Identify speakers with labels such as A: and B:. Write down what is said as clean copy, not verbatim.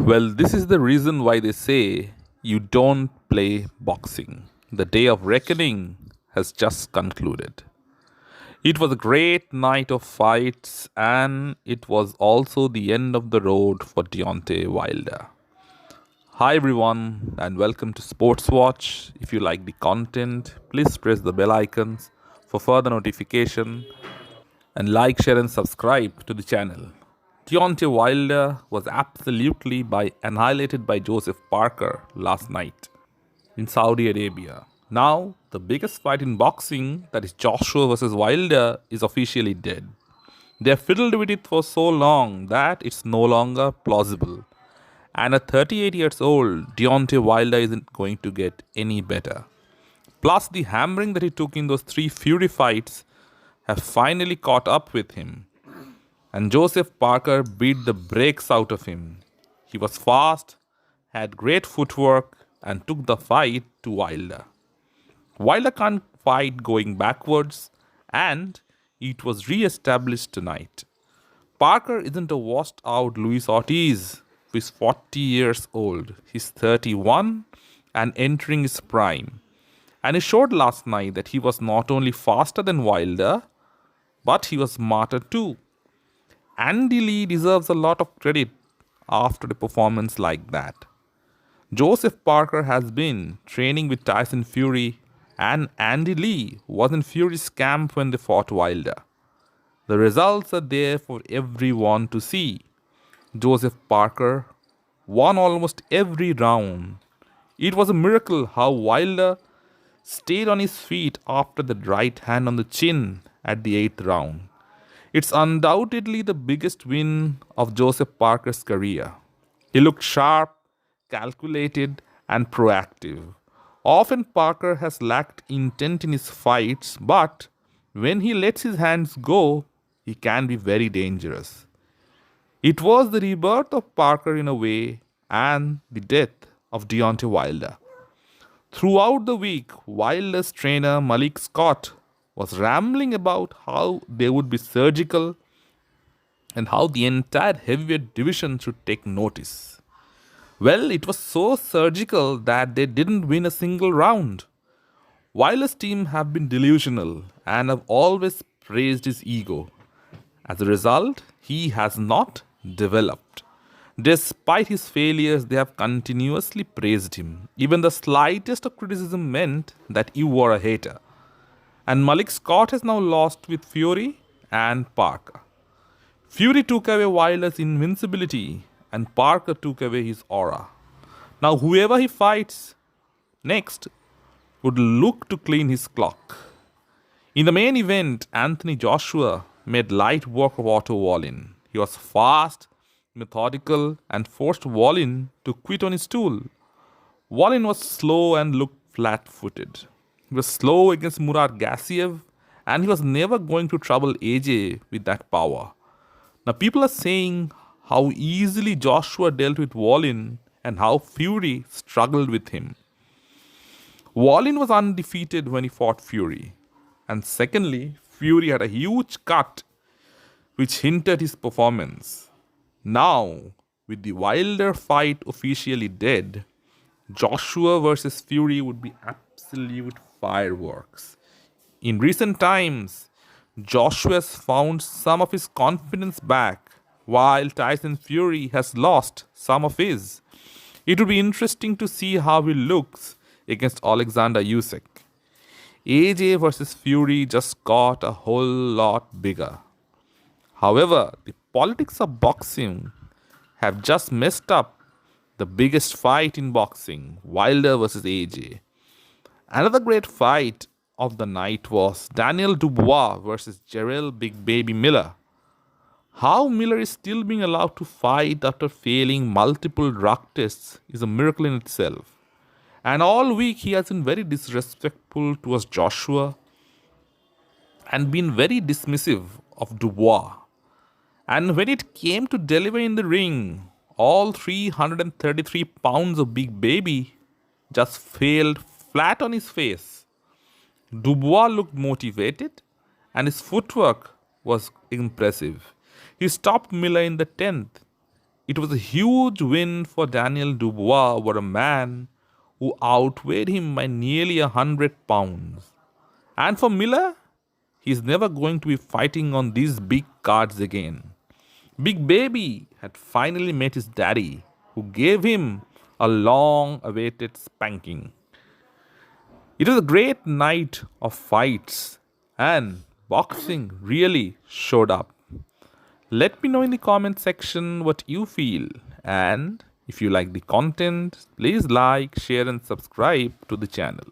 A: Well, this is the reason why they say you don't play boxing. The day of reckoning has just concluded. It was a great night of fights, and it was also the end of the road for Deontay Wilder. Hi, everyone, and welcome to Sports Watch. If you like the content, please press the bell icons for further notification and like, share, and subscribe to the channel. Deontay Wilder was absolutely annihilated by Joseph Parker last night in Saudi Arabia. Now, the biggest fight in boxing, that is Joshua versus Wilder, is officially dead. They have fiddled with it for so long that it's no longer plausible. And at 38 years old, Deontay Wilder isn't going to get any better. Plus, the hammering that he took in those three Fury fights have finally caught up with him. And Joseph Parker beat the brakes out of him. He was fast, had great footwork, and took the fight to Wilder. Wilder can't fight going backwards, and it was re-established tonight. Parker isn't a washed out Luis Ortiz, who is 40 years old. He's 31 and entering his prime. And he showed last night that he was not only faster than Wilder, but he was smarter too. Andy Lee deserves a lot of credit after a performance like that. Joseph Parker has been training with Tyson Fury, and Andy Lee was in Fury's camp when they fought Wilder. The results are there for everyone to see. Joseph Parker won almost every round. It was a miracle how Wilder stayed on his feet after the right hand on the chin at the 8th round. It's undoubtedly the biggest win of Joseph Parker's career. He looked sharp, calculated, and proactive. Often Parker has lacked intent in his fights, but when he lets his hands go, he can be very dangerous. It was the rebirth of Parker in a way, and the death of Deontay Wilder. Throughout the week, Wilder's trainer Malik Scott was rambling about how they would be surgical and how the entire heavyweight division should take notice. Well, it was so surgical that they didn't win a single round. Wilder's team have been delusional and have always praised his ego. As a result, he has not developed. Despite his failures, they have continuously praised him. Even the slightest of criticism meant that you were a hater. And Malik Scott has now lost with Fury and Parker. Fury took away Wilder's invincibility, and Parker took away his aura. Now, whoever he fights next would look to clean his clock. In the main event, Anthony Joshua made light work of Otto Wallin. He was fast, methodical, and forced Wallin to quit on his stool. Wallin was slow and looked flat-footed. He was slow against Murat Gassiev, and he was never going to trouble AJ with that power. Now, people are saying how easily Joshua dealt with Wallin and how Fury struggled with him. Wallin was undefeated when he fought Fury. And secondly, Fury had a huge cut which hinted his performance. Now, with the Wilder fight officially dead, Joshua versus Fury would be absolute fireworks. In recent times, Joshua has found some of his confidence back, while Tyson Fury has lost some of his. It would be interesting to see how he looks against Alexander Usyk. AJ versus Fury just got a whole lot bigger. However, the politics of boxing have just messed up the biggest fight in boxing, Wilder versus AJ. Another great fight of the night was Daniel Dubois versus Jarell Big Baby Miller. How Miller is still being allowed to fight after failing multiple drug tests is a miracle in itself. And all week he has been very disrespectful towards Joshua and been very dismissive of Dubois. And when it came to deliver in the ring, all 333 pounds of Big Baby just failed flat on his face. Dubois looked motivated and his footwork was impressive. He stopped Miller in the 10th. It was a huge win for Daniel Dubois over a man who outweighed him by nearly 100 pounds. And for Miller, he's never going to be fighting on these big cards again. Big Baby had finally met his daddy, who gave him a long awaited spanking. It was a great night of fights, and boxing really showed up. Let me know in the comment section what you feel, and if you like the content, please like, share, and subscribe to the channel.